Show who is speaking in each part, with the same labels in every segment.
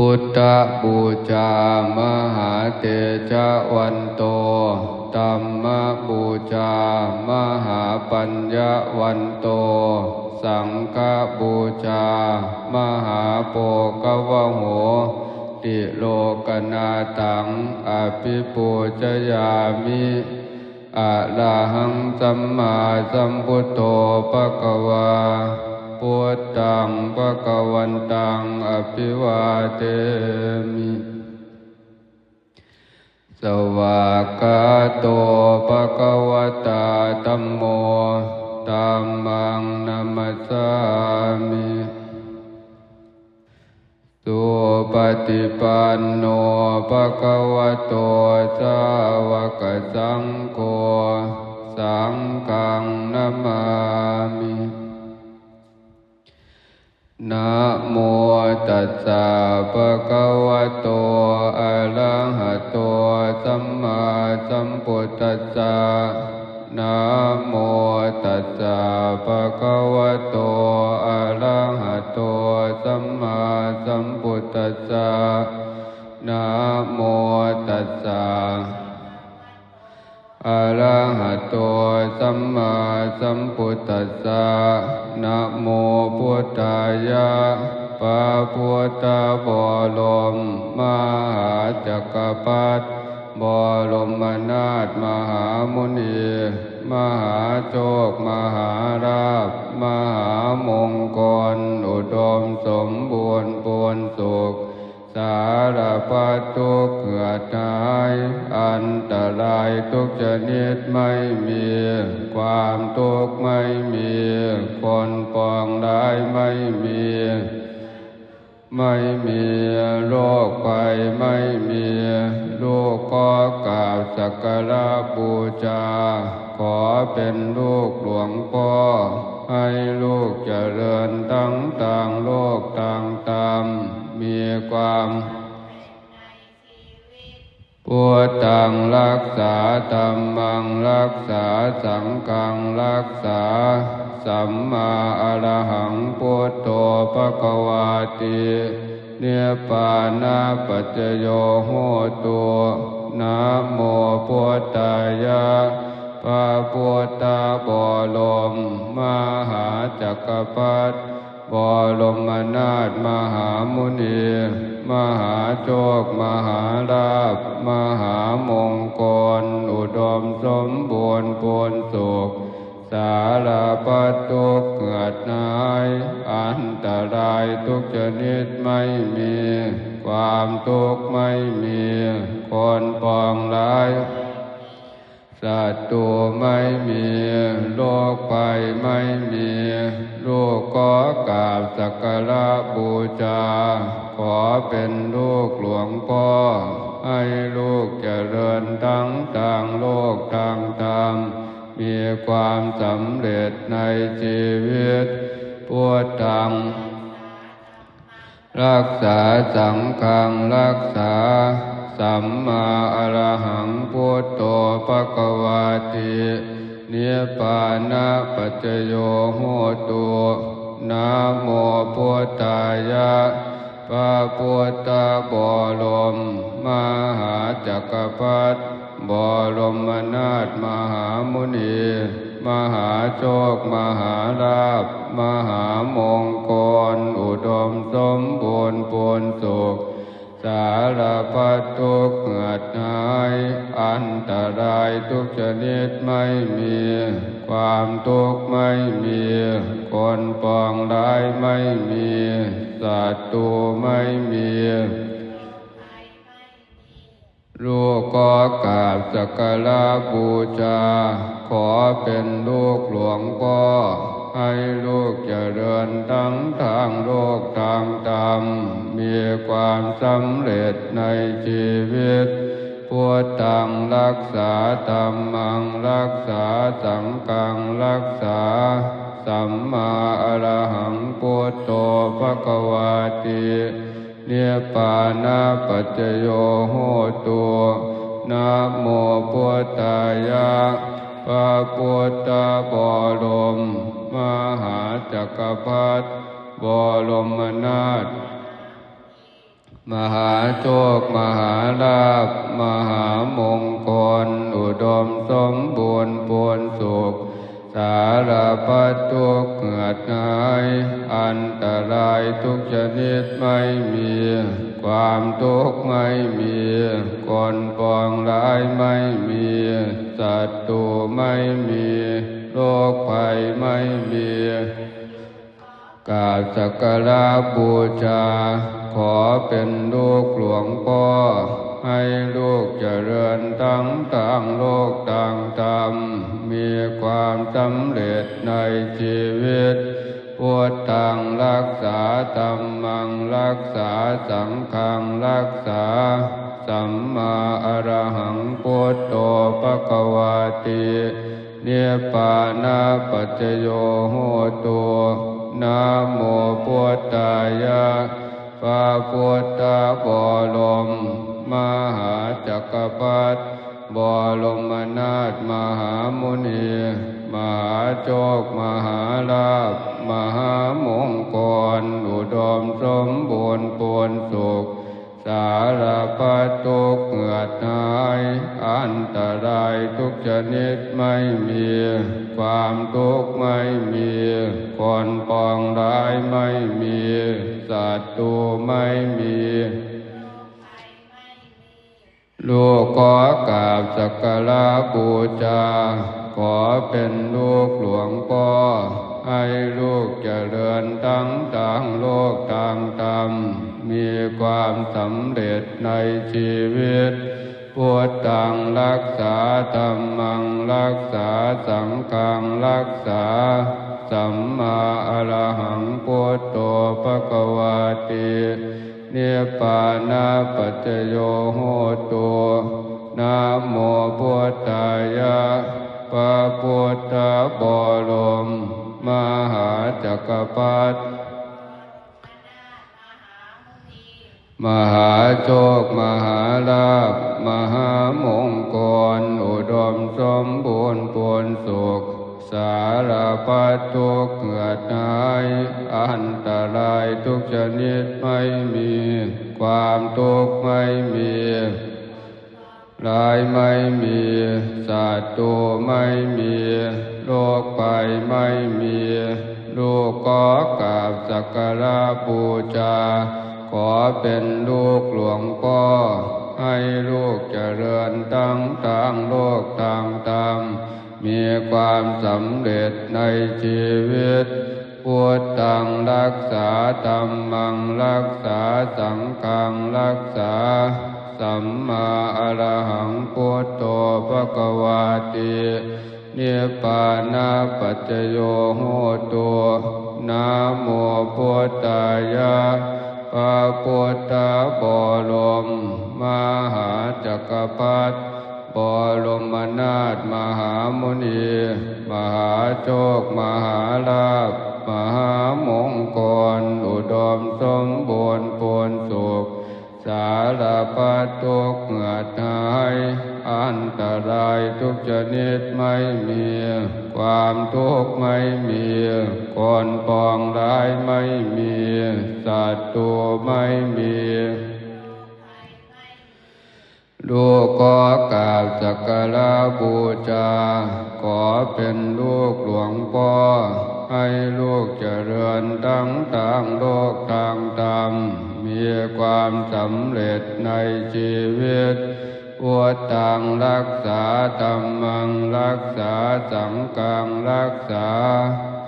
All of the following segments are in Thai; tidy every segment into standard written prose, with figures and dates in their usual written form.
Speaker 1: พุทธบูชามหาเตชะวันโตธัมมบูชามหาปัญญวันโตสังฆบูชามหาโภคาวโหติโลกนาตังอภิปูชยามิอะระหังสัมมาสัมพุทโธภควาพุทธังภควันตังอภิวาเทมิสวากาโตภควตาธัมโมธัมมังนัมมัสสามิสุปฏิปันโนภควโตสาวกสังโฆสังฆังนามามินะโมตัสสะภะคะวะโตอะระหะโตสัมมาสัมพุทธัสสะนะโมตัสสะภะคะวะโตอะระหะโตสัมมาสัมพุทธัสสะนะโมตัสสะอะระหะโตสัมมาสัมพุทธัสสะนะโมพุทธายะพระพุทธบรมมหาจักรพรรดิบรมนาถมหามุนีมหาโชคมหาราภมหามงคลอุดมสมบูรณ์ผลสุขสารพัดทุกข์เกิดหายอันตรายทุกชนิดไม่มีความทุกข์ไม่มีคนปองร้ายไม่มีโรคภัยไม่มีลูกขอกราบสักการะบูชาขอเป็นลูกหลวงพ่อให้ลูกเจริญทั้งทางโลกทางธรรมมีความพุทธังรักษาธัมมังรักษาสังฆังรักษาสัมมาอรหังพุทโธภควาตินิพพานาปัจจโยโหตุนะโมพุทธายะพระพุทธบรมมหาจักรพรรดิบรมนาถมหามุนีมหาโชคมหาราภมหามงคลอุดมสมบูรณ์ผลสุขสารพัดทุกข์เกิดหายอันตรายทุกชนิดไม่มีความทุกข์ไม่มีคนปองร้ายศัตรูไม่มีโรคภัยไม่มีลูกขอกราบสักการะบูชาขอเป็นลูกหลวงพ่อให้ลูกเจริญทั้งทางโลกทางธรรมมีความสำเร็จในชีวิตพุทธังรักษาสังฆังรักษาสัมมาอรหังพุทโธภควาตินิพพานาปัจจโยโหตุนะโมพุทธายะพระพุทธบรมมหาจักรพรรดิบรมนาถมหามุนีมหาโชคมหาราภมหามงคลอุดมสมบูรณ์ผลสุขสารพัดทุกข์เกิดหายอันตรายทุกชนิดไม่มีความทุกข์ไม่มีคนปองร้ายไม่มีศัตรูไม่มีลูกขอกราบสักการะบูชาขอเป็นลูกหลวงพ่อให้ลูกเจริญทั้งทางโลกทางธรรมมีความสำเร็จในชีวิตพุทธังรักษาธัมมังรักษาสังฆังรักษาสัมมาอรหังพุทโธภควาตินิพพานาปัจจโยโหตุนะโมพุทธายะพระพุทธบรมมหาจักรพรรดิบรมนาถ มหาโชคมหาลาภมหามงคลอุดมสมบูรณ์ผลสุขสารพัดทุกข์เหงื่อหายอันตรายทุกชนิดไม่มีความทุกข์ไม่มีคนปองร้ายไม่มีศัตรูไม่มีโรคภัยไม่มีกราบสักการะบูชาขอเป็นลูกหลวงพ่อให้ลูกเจริญทั้งทางโลกทางธรรมมีความสำเร็จในชีวิตพุทธังรักษาธัมมังรักษาสังฆังรักษาสัมมาอรหังพุทโธภควาตินิพพานาปัจจโยโหตุนะโมพุทธายะพระพุทธบรมมหาจักรพรรดิบรมนาถมหามุนีมหาโชคมหาลาภมหามงคลอุดมสมบูรณ์ผลสุขสารพัดทุกข์เหงื่อหายอันตรายทุกชนิดไม่มีความทุกข์ไม่มีคนปองร้ายไม่มีศัตรูไม่มีลูกขอกราบสักการะบูชาขอเป็นลูกหลวงพ่อให้ลูกเจริญทั้งทางโลกทางธรรมมีความสำเร็จในชีวิตพุทธังรักษาธัมมังรักษาสังฆังรักษาสัมมาอรหังพุทโธภควาตินิพพานาปัจจโยโหตุนะโมพุทธายะพระพุทธบรมมหาจักรพรรดิมหาโชคมหาลาภมหามงคลอุดมสมบูรณ์ผลสุขสารพัดทุกข์เหงื่อหายอันตรายทุกชนิดไม่มีความทุกข์ไม่มีร้ายไม่มีศัตรูไม่มีโรคภัยไม่มีลูกขอกราบสักการะบูชาขอเป็นลูกหลวงพ่อให้ลูกเจริญทั้งทางโลกทางธรรมมีความสำเร็จในชีวิตพุทธังรักษาธัมมังรักษาสังฆังรักษาสัมมาอรหังพุทโธภควาตินิพพานาปัจจโยโหตุนะโมพุทธายะพระพุทธบรมมหาจักรพรรดิบรมนาถมหามุนีมหาโชคมหาลาภมหามงคลอุดมสมบูรณ์ผลสุขสารพัดทุกข์เหงื่อหายอันตรายทุกชนิดไม่มีความทุกข์ไม่มีคนปองร้ายไม่มีศัตรูไม่มีลูกขอกราบสักการะบูชาขอเป็นลูกหลวงพ่อให้ลูกเจริญทั้งทางโลกทางธรรมมีความสำเร็จในชีวิตพุทธังรักษาธัมมังรักษาสังฆังรักษา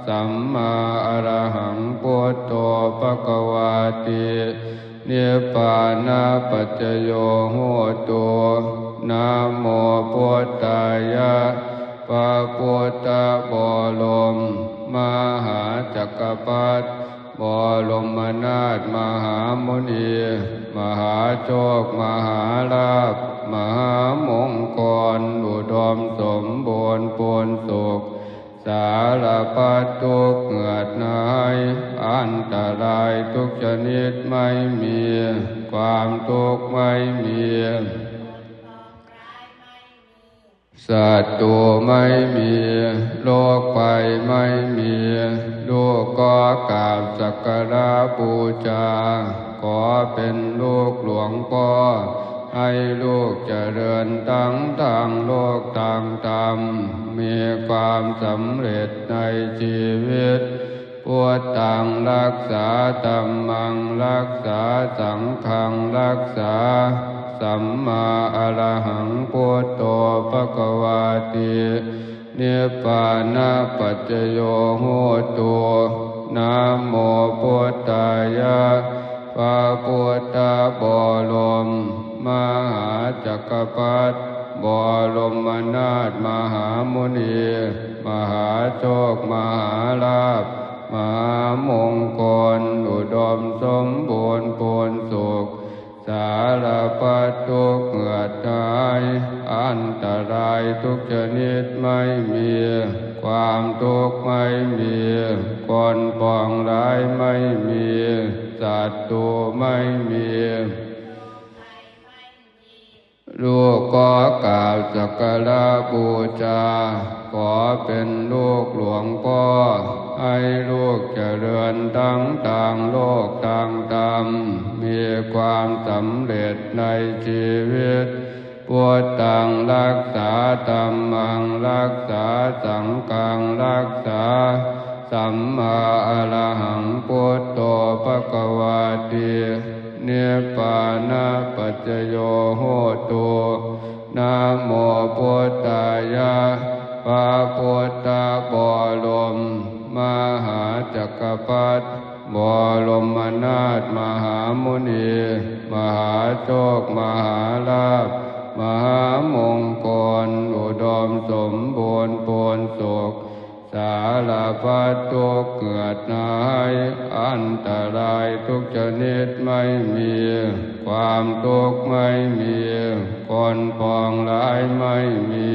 Speaker 1: สัมมาอรหังพุทโธภควาตินิพพานาปัจจโยโหตุนะโมพุทธายะพระพุทธบรมมหาจักรพรรดิบรมนาถมหามุนีมหาโชคมหาลาภมหามงคลอุดมสมบูรณ์ผลสุขสารพัดทุกข์เหงื่อหายอันตรายทุกชนิดไม่มีความทุกข์ไม่มี ศัตรูไม่มีโรคภัยไม่มีลูกก็กราบสักการะบูชาขอเป็นลูกหลวงพ่อให้ลูกเจริญทั้งทางโลกทางธรรมมีความสำเร็จในชีวิตพุทธังรักษาธัมมังรักษาสังฆังรักษาสัมมาอรหังพุทโธภควาตินิพพานะปัจจโยโหตุนะโมพุทธายะพระพุทธบรมมหาจักรพรรดิบรมนาถมหามุนีมหาโชคมหาลาภมหามงคลอุดมสมบูรณ์ผลสุขสารพัดทุกข์เหงื่อตายอันตรายทุกชนิดไม่มีความทุกข์ไม่มีคนปองร้ายไม่มีศัตรูไม่มีลูกก็กราบสักการะบูชาขอเป็นลูกหลวงพ่อให้ลูกเจริญทั้งทางโลกทางธรรมมีความสำเร็จในชีวิตพุทธังรักษาธัมมังรักษาสังฆังรักษาสัมมาอรหังพุทโธภควาตินิพพานะปัจจโยโหตุนะโมพุทธายะพระพุทธบรมมหาจักรพรรดิบรมนาถมหามุนีมหาโชคมหาลาภมหามงคลอุดมสมบูรณ์ผลสุขสารพัดทุกข์เกิดหายอันตรายทุกชนิดไม่มีความทุกข์ไม่มีคนปองร้ายไม่มี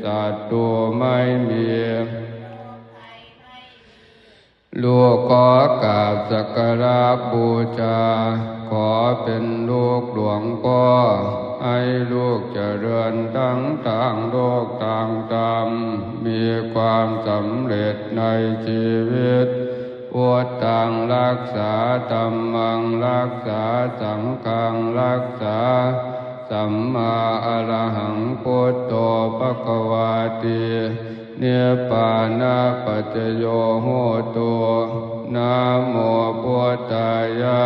Speaker 1: ศัตรูไม่มีลูกขอกราบสักการะบูชาขอเป็นลูกหลวงพ่อให้ลูกเจริญทั้งทางโลกทางธรรมมีความสำเร็จในชีวิตพุทธังรักษาธัมมังรักษาสังฆังรักษาสัมมาอรหังพุทโธภควาตินิพพานะปัจจโยโหตุนะโมพุทธายะ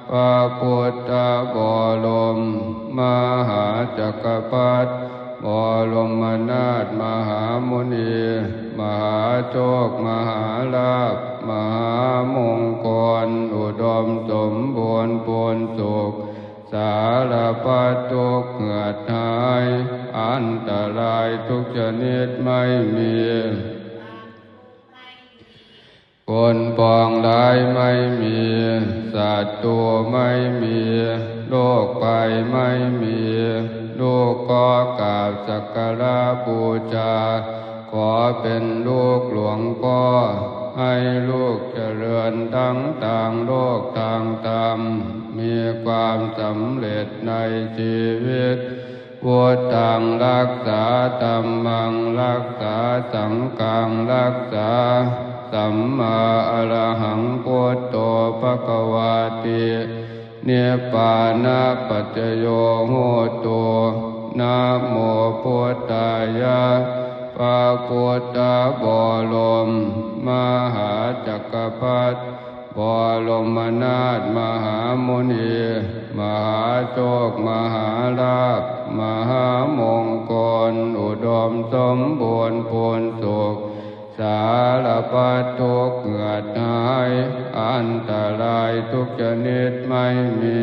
Speaker 1: พระพุทธบรมมหาจักรพรรดิบรมนาถมหามุนีมหาโชคมหาลาภมหามงคลอุดมสมบูรณ์ผลสุขสารพัดทุกข์เหงื่อหายอันตรายทุกชนิดไม่มีคนปองร้ายไม่มีศัตรูไม่มีโรคภัยไม่มีลูกก็กราบสักการะบูชาขอเป็นลูกหลวงพ่อให้ลูกเจริญทั้งทางโลกทางธรรมมีความสำเร็จในชีวิตพุทธังรักษาธัมมังรักษาสังฆังรักษาสัมมาอรหังพุทโธภควาตินิพพานะปัจจโยโหตุนะโมพุทธายะพระพุทธบรมมหาจักรพรรดิบรมนาถมหามุนีมหาโชคมหาลาภมหามงคลอุดมสมบูรณ์ผลสุขสารพัดทุกข์เหงื่อหายอันตรายทุกชนิดไม่มี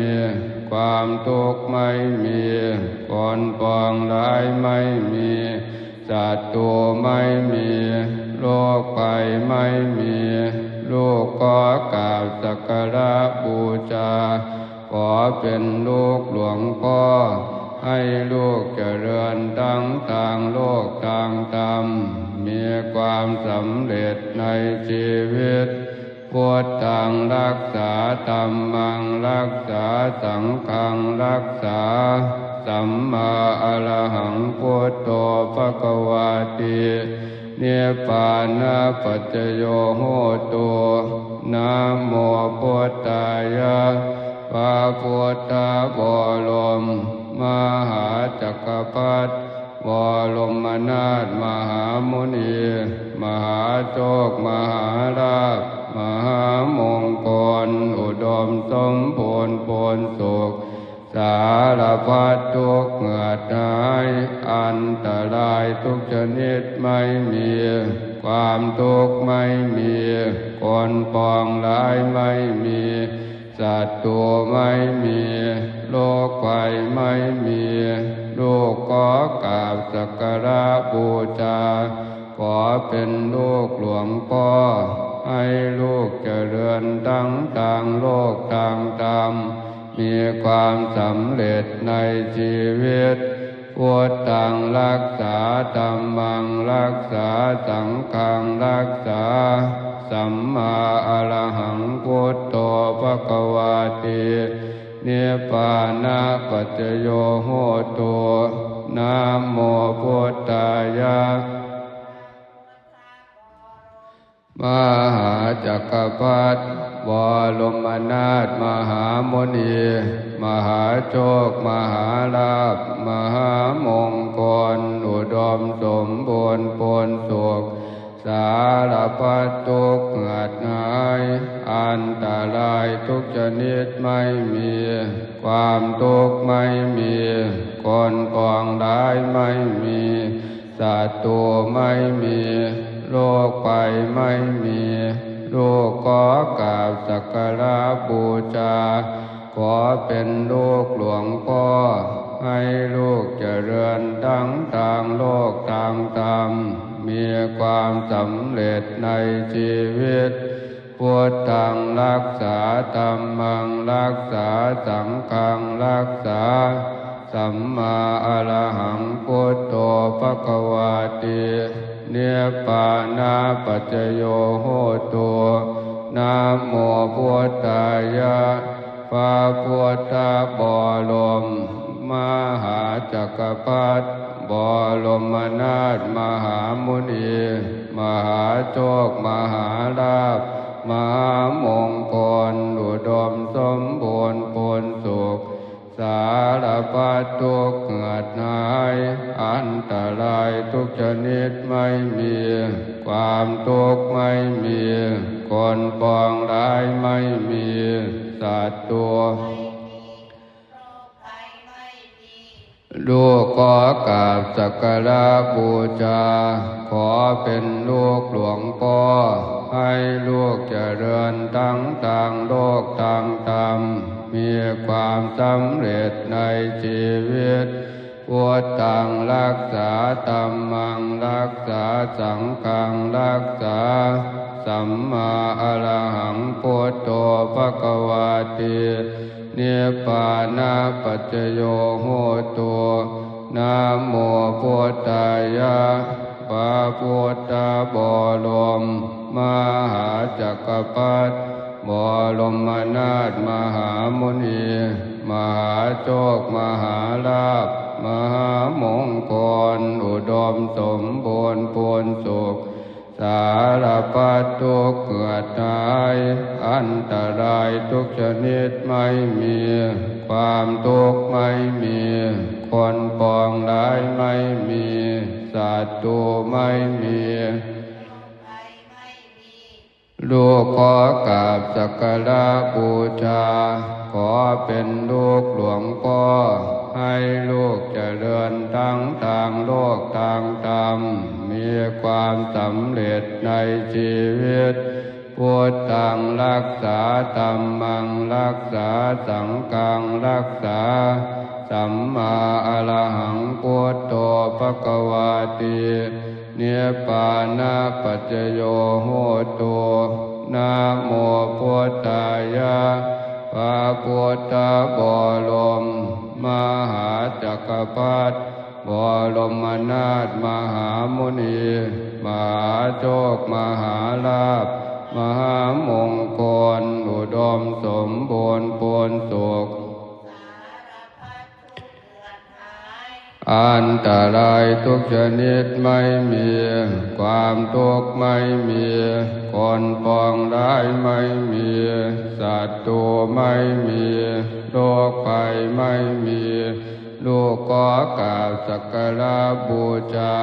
Speaker 1: ความทุกข์ไม่มีคนปองร้ายไม่มีศัตรูไม่มีโรคภัยไม่มีลูกขอกราบสักการะบูชาขอเป็นลูกหลวงพ่อให้ลูกเจริญทั้งทางโลกทางธรรมมีความสำเร็จในชีวิตพุทธังรักษาธัมมังรักษาสังฆังรักษา สัมมาอรหังพุทโธภควาตินิพพานะปัจจโยโหตุนะโมพุทธายะพระพุทธบรมมหาจักรพรรดิบรมนาถมหามุนีมหาโชคมหาลาภมหามงคลอุดมสมบูรณ์ผลสุขสารพัดทุกข์เหงื่อหายอันตรายทุกชนิดไม่มีความทุกข์ไม่มีคนปองร้ายไม่มีศัตรูไม่มีโรคภัยไม่มีลูกขอกราบสักการะบูชาขอเป็นลูกหลวงพ่อให้ลูกเจริญทั้งทางโลกทางธรรมมีความสำเร็จในชีวิตพุทธังรักษาธัมมังรักษาสังฆังรักษาสัมมาอรหังพุทโธภควาตินิพพานะปัจจโยโหตุนะโมพุทธายะมหาจักรพรรดิบรมนาถมหามุนีมหาโชคมหาลาภมหามงคลอุดมสมบูรณ์ผลสุขสารพัดทุกข์เหงื่อหายอันตรายทุกชนิดไม่มีความทุกข์ไม่มีคนปองร้ายไม่มีศัตรูไม่มีโรคภัยไม่มีลูกขอกราบสักการะบูชาขอเป็นลูกหลวงพ่อให้ลูกเจริญทั้งทางโลกทางธรรมมีความสำเร็จในชีวิตพุทธังรักษาธัมมังรักษาสังฆังรักษาสัมมาอรหังพุทโธภควาตินิพพานะปัจจโยโหตุนะโมพุทธายะพระพุทธบรมมหาจักรพรรดิบรมนาถมหามุนีมหาโชคมหาลาภมหามงคลอุดมสมบูรณ์ผลสุขสารพัดทุกข์เหงื่อหายอันตรายทุกชนิดไม่มีความทุกข์ไม่มีคนปองร้ายไม่มีศัตรูลูกขอกราบสักการะบูชาขอเป็นลูกหลวงพ่อให้ลูกเจริญทั้งทางโลกทางธรรมมีความสำเร็จในชีวิตพุทธังรักษาธัมมังรักษาสังฆังรักษาสัมมาอรหังพุทโธภควาตินิพพานะปัจจโยโหตุนะโมพุทธายะพระพุทธบรมมหาจักรพรรดิบรมนาถมหามุนีมหาโชคมหาลาภมหามงคลอุดมสมบูรณ์ผลสุขสารพัดทุกข์เหงื่อหายอันตรายทุกชนิดไม่มีความทุกข์ไม่มีคนปองร้ายไม่มีศัตรูไม่มีลูกขอกราบสักการะบูชาขอเป็นลูกหลวงพ่อให้ลูกเจริญทั้งทางโลกทางธรรมมีความสำเร็จในชีวิตพุทธังรักษาธัมมังรักษาสังฆังรักษาสัมมาอรหังพุทโธภควาตินิพพานะปัจจโยโหตุนะโมพุทธายะพระพุทธบรมมหาจักรพรรดิบรมนาถมหามุนีมหาโชคมหาลาภมหามงคลอุดมสมบูรณ์ผลสุขห อันตรายทุกชนิดไม่มีความทุกข์ไม่มีคนปองร้ายไม่มีศัตรูไม่มีโรคภัยไม่มีลูกขอกราบสักการะบูชา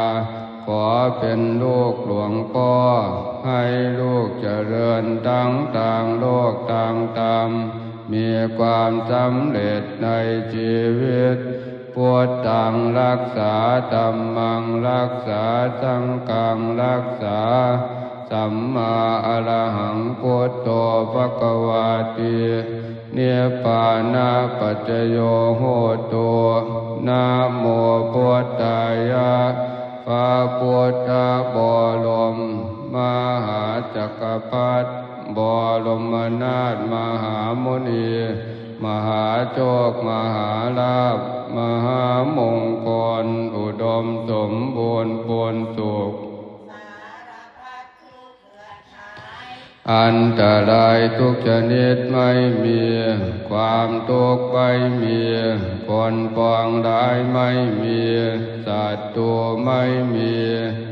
Speaker 1: ขอเป็นลูกหลวงพ่อให้ลูกเจริญทั้งทางโลกทางธรรมมีความสำเร็จในชีวิตพุทธังรักษาธัมมังรักษาสังฆังรักษาสัมมาอรหังพุทโธภควาตินิพพานาปัจจโยโหตุนะโมพุทธายะพระพุทธบรมมหาจักรพรรดิบรมนาถมหามุนีมหาโชคมหาลาภมหามงคลอุดมสมบูรณ์ผลสุขอันตรายทุกชนิดไม่มีความทุกข์ไม่มีคนปองร้ายไม่มีศัตรูไม่มี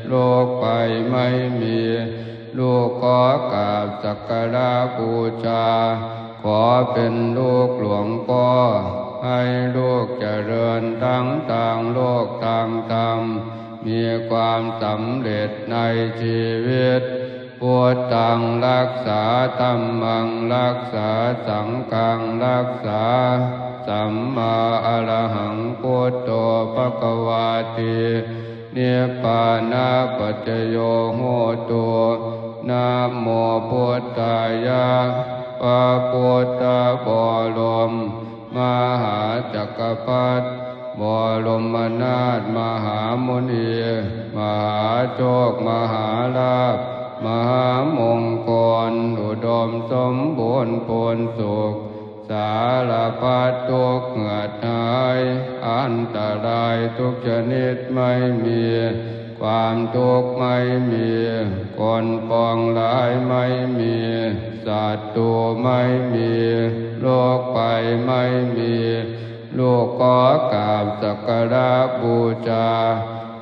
Speaker 1: โรคภัยไม่มีลูกขอกราบสักการะบูชาขอเป็นลูกหลวงพ่อให้ลูกเจริญทั้งทางโลกทางธรรมมีความสำเร็จในชีวิตพุทธังรักษาธัมมังรักษาสังฆังรักษาสัมมาอรหังพุทโธภควาตินิพพานาปัจจโยโหตุนะโมพุทธายะพระพุทธบรมมหาจักรพรรดิบรมนาถมหามุนีมหาโชคมหาลาภมหามงคลอุดมสมบูรณ์ผลสุขสารพัดทุกข์เหงื่อหายอันตรายทุกชนิดไม่มีความทุกข์ไม่มีคนปองร้ายไม่มีศัตรูไม่มีโรคภัยไม่มีลูกขอกราบสักการะบูชา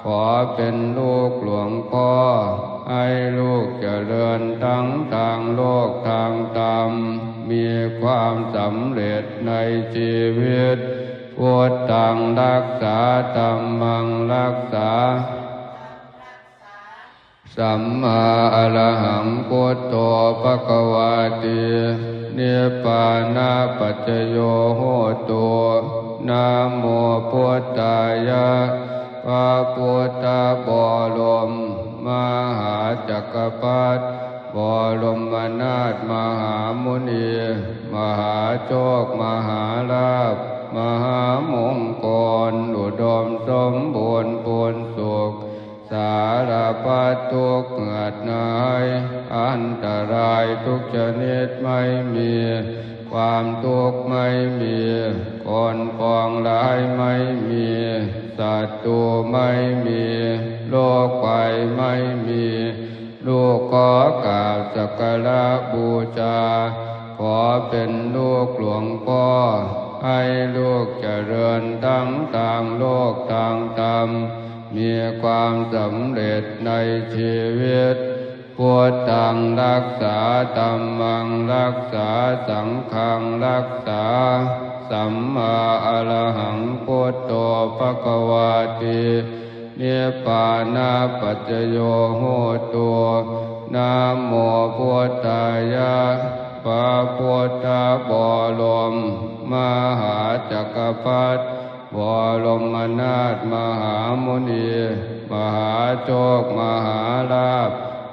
Speaker 1: ขอเป็นลูกหลวงพ่อให้ลูกเจริญทั้งทางโลกทางธรรมมีความสำเร็จในชีวิตพุทธังรักษาธัมมังรักษาสัมมาอรหังพุทโธภควาตินิพพานาปัจจโยโหตุนะโมพุทธายะพระพุทธบรมมหาจักรพรรดิบรมนาถมหามุนีมหาโชคมหาลาภมหามงคลอุดมสมบูรณ์ผลสุขสารพัดทุกข์เหงื่อหายอันตรายทุกชนิดไม่มีความทุกข์ไม่มีคนปองร้ายไม่มีศัตรูไม่มีโรคภัยไม่มีลูกขอกราบสักการะบูชาขอเป็นลูกหลวงพ่อให้ลูกเจริญทั้งทางโลกทางธรรมมีความสำเร็จในชีวิตพุทธังรักษาธัมมังรักษาสังฆังรักษาสัมมาอรหังพุทโธภควาตินิพพานาปัจจโยโหตุนะโมพุทธายะพระพุทธบรมมหาจักรพรรดิบรมนาถมหามุนีมหาโชคมหาลาภ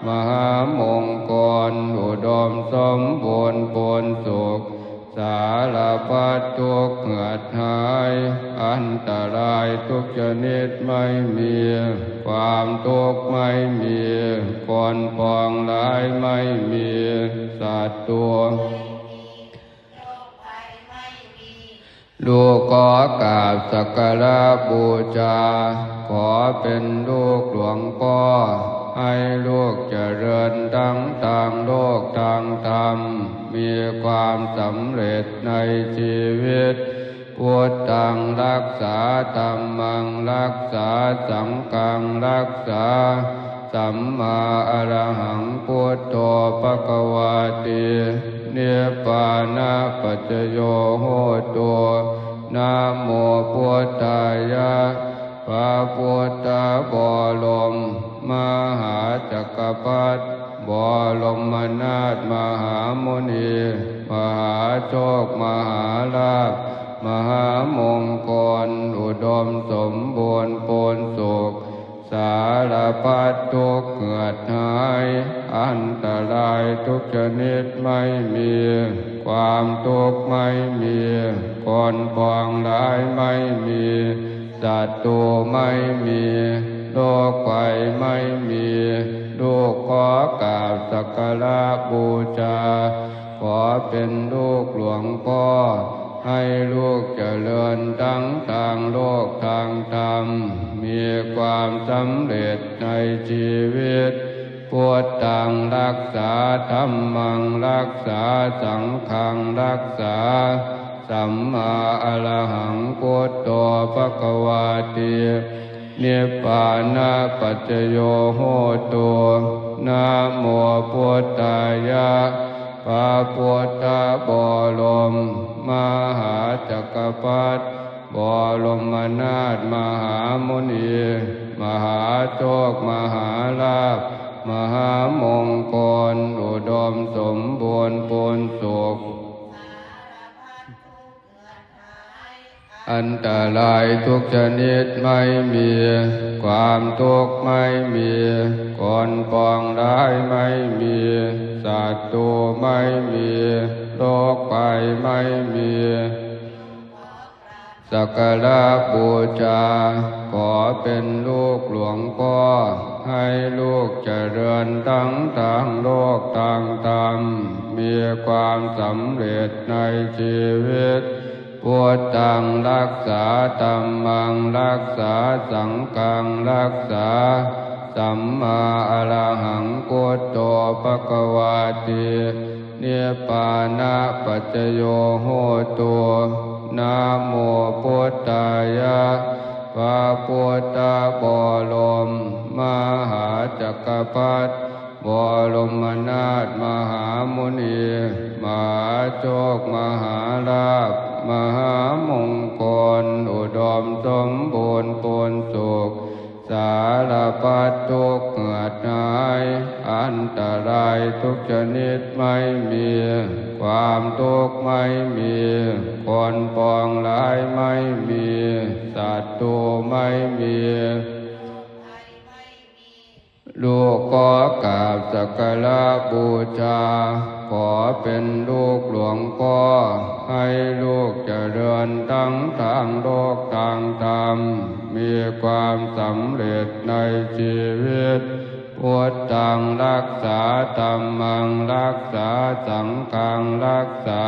Speaker 1: มหามงคลอุดมสมบูรณ์ผลสุขสารพัดทุกข์เหงื่อหายอันตรายทุกชนิดไม่มีความทุกข์ไม่มีคนปองร้ายไม่มีศัตรูลูกขอกราบสักการะบูชาขอเป็นลูกหลวงพ่อ ให้ลูกเจริญทั้งทางโลกทางธรรมมีความสำเร็จในชีวิตพุทธังรักษาธัมมังรักษาสังฆังรักษาสัมมาอรหังพุทโธภควาตินิพพานะปัจจโยโหตุนะโมพุทธายะพระพุทธบรมมหาจักรพรรดิบรมนาถมหามุนีมหาโชคมหาลาภมหามงคลอุดมสมบูรณ์พูนสุขสารพัดทุกข์เกิดหายอันตรายทุกชนิดไม่มีความทุกข์ไม่มีคนปองร้ายไม่มีศัตรูไม่มีโรคภัยไม่มีลูกขอกราบสักการะบูชาขอเป็นลูกหลวงพ่อให้ลูกเจริญทั้งทางโลกทางธรรมมีความสำเร็จในชีวิตพุทธังรักษาธัมมังรักษาสังฆังรักษาสัมมาอรหังพุทโธภควาตินิพพานะปัจจโยโหตุนะโมพุทธายะพระพุทธบรมมหาจักรพรรดิบรมนาถมหามุนีมหาโชคมหาลาภมหามงคลอุดมสมบูรณ์พูนสุขอันตรายทุกชนิดไม่มีความทุกข์ไม่มีคนปองร้ายไม่มีศัตรูไม่มีโรคภัยไม่มีสักการะบูชาขอเป็นลูกหลวงพ่อให้ลูกเจริญทั้งทางโลกทางธรรมมีความสำเร็จในชีวิตพุทธังรักษาธัมมังรักษาสังฆังรักษาสัมมาอรหังพุทโธภควาตินิพพานะปัจจโยโหตุนะโมพุทธายะพระพุทธบรมมหาจักรพรรดิบรมนาถมหามุนีมหาโชคมหาลาภมหามงคลอุดมสมบูรณ์พูนสุขสารพัดทุกข์เกิดหายอันตรายทุกชนิดไม่มีความทุกข์ไม่มีคนปองร้ายไม่มีศัตรูไม่มีลูกขอกราบสักการะบูชาขอเป็นลูกหลวงพ่อให้ลูกเจริญทั้งทางโลกทางธรรมมีความสำเร็จในชีวิตพุทธังรักษาธัมมังรักษาสังฆังรักษา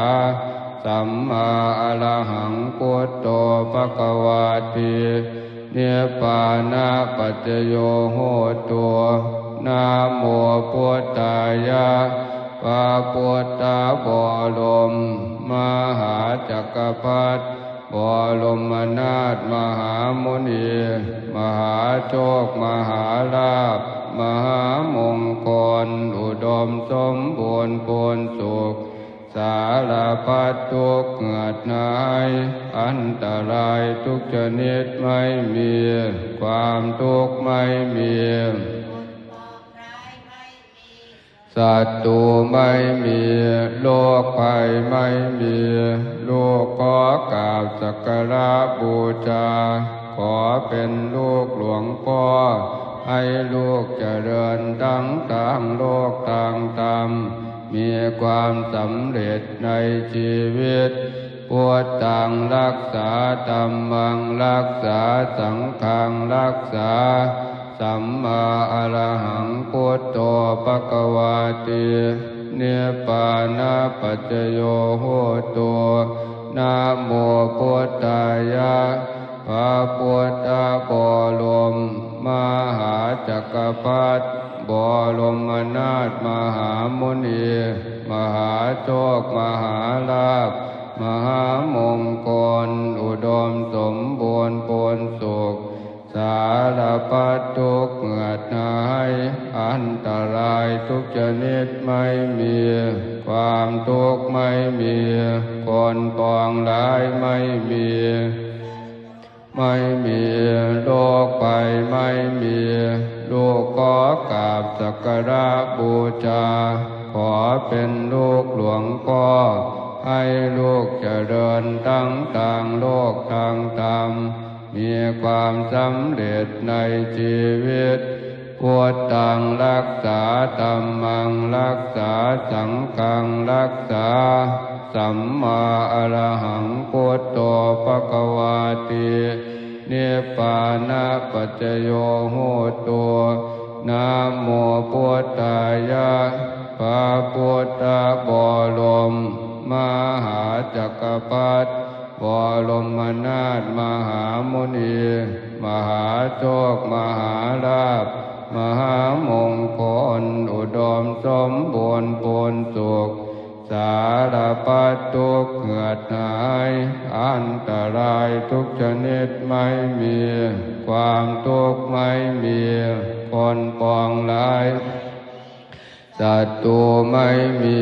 Speaker 1: สัมมาอรหังพุทโธภควาตินิพพานะปัจจโยโหตุนะโมพุทธายะพระพุทธบรมมหาจักรพรรดิบรมนาถมหามุนีมหาโชคมหาลาภมหามงคลอุดมสมบูรณ์พูนสุขสารพัดทุกข์เกิดหายอันตรายทุกชนิดไม่มีความทุกข์ไม่มีศัตรูไม่มีโรคภัยไม่มีลูกขอกราบสักการะบูชาขอเป็นลูกหลวงพ่อให้ลูกเจริญทั้งทางโลกทางธรรมมีความสำเร็จในชีวิตพุทธังรักษาธัมมังรักษาสังฆังรักษาสัมมาอรหังพุทโธภควาตินิพพานะปัจจโยโหตุนะโมพุทธายะพระพุทธบรมมหาจักรพรรดิบ บรมนาถมหามุนีมหาโชคมหาลาภมหามงคลอุดมสมบูรณ์ผลสุขสารพัดทุกข์เหงื่อหายอันตรายทุกชนิดไม่มีความทุกข์ไม่มีคนปองร้ายไม่มีโรคภัยไม่มีลูกขอกราบสักการะบูชาขอเป็นลูกหลวงพ่อให้ลูกเจริญทั้งทางโลกทางธรรมมีความสำเร็จในชีวิตพุทธังรักษาธัมมังรักษาสังฆังรักษาสัมมาอรหังพุทโธภควาตินิพพานะปัจจโยโหตุนะโมพุทธายะพระพุทธบรมมหาจักรพรรดิบรมนาถมหามุนีมหาโชคมหาลาภมหามงคลอุดมสมบูรณ์ผลสุขสารพัดทุกข์เหงื่อหายอันตรายทุกชนิดไม่มีความทุกข์ไม่มีคนปองร้ายศัตรูไม่มี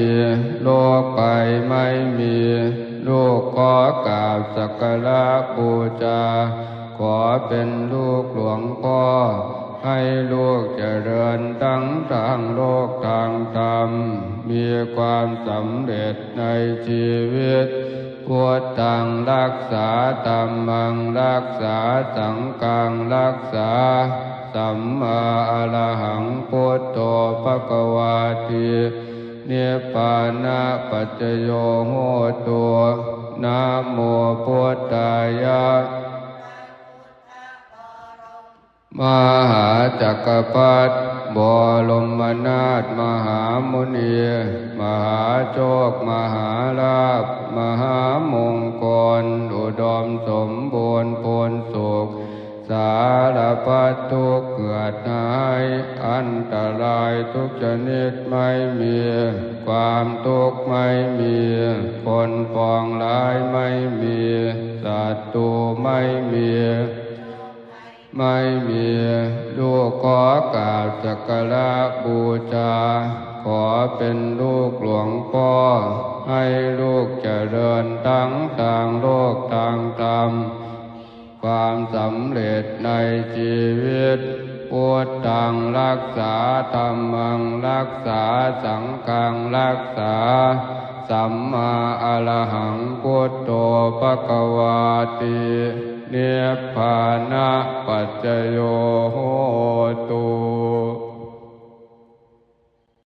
Speaker 1: โรคภัยไม่มีลูกขอกราบสักการะบูชาขอเป็นลูกหลวงพ่อให้ลูกเจริญทั้งทางโลกทางธรรมมีความสำเร็จในชีวิตพุทธังรักษาธัมมังรักษาสังฆังรักษาสัมมาอรหังพุทโธภควาตินิพพานะปัจจโยโหตุนะโมพุทธายะมหาจักรพรรดิบรมนาถมหามุนีมหาโชคมหาลาภมหามงคลอุดมสมบูรณ์ผลสุขสารพัดทุกข์เหงื่อหายอันตรายทุกชนิดไม่มีความทุกข์ไม่มีคนปองร้ายไม่มีศัตรูไม่มีลูกขอกราบสักการะบูชาขอเป็นลูกหลวงพ่อให้ลูกเจริญทั้งทางโลกทางธรรมความสำเร็จในชีวิตพุทธังรักษาธัมมังรักษาสังฆังรักษาสัมมาอรหังพุทโธภควาตินิพพานะปัจจโยโหตุ